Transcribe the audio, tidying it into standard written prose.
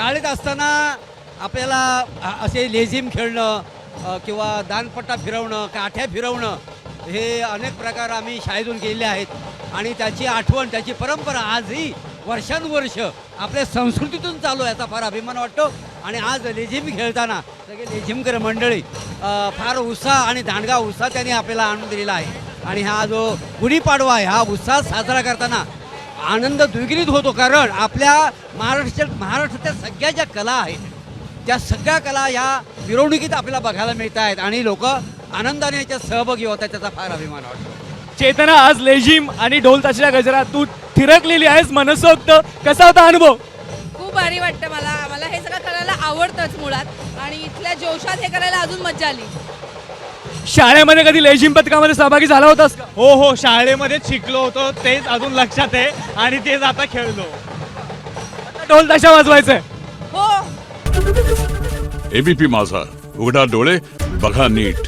शाळेत असताना आपल्याला असे लेझिम खेळणं किंवा दानपट्टा फिरवणं, काठ्या फिरवणं हे अनेक प्रकार आम्ही शाळेतून केलेले आहेत आणि त्याची आठवण, त्याची परंपरा आजही वर्षानुवर्ष आपल्या संस्कृतीतून चालू आहे, याचा फार अभिमान वाटतो. आणि आज लेझिम खेळताना सगळे लेझिमकर मंडळी फार उत्साह आणि दांडगा उत्साह त्यांनी आपल्याला आणून दिलेला आहे. आणि हा जो गुढीपाडवा आहे हा उत्साह साजरा करताना आनंद द्विगुणित होतो, कारण आपल्या महाराष्ट्राच्या सगळ्या ज्या कला आहेत त्या सगळ्या कला या मिरवणुकीत आपल्याला बघायला मिळत आहेत आणि लोक आनंदाने याच्यात सहभागी होतात, त्याचा फार अभिमान वाटतो. चेतना, आज लेझिम आणि ढोल ताशाच्या गजरात तू थिरकलेली आहेस मनसोक्त, कसा होता अनुभव? खूप भारी वाटतं मला हे सगळं करायला आवडतंच मुळात आणि इथल्या जोशात हे करायला अजून मजा आली. शाळेमध्ये कधी लेझिम पथकामध्ये सहभागी झाला होतास का? हो हो, शाळेमध्येच शिकलो होतो, तेच अजून लक्षात आहे आणि तेच आता खेळलो. आता ढोल ताशा वाजवायचंय. हो. एबीपी माझा, उघडा डोळे बघा नीट.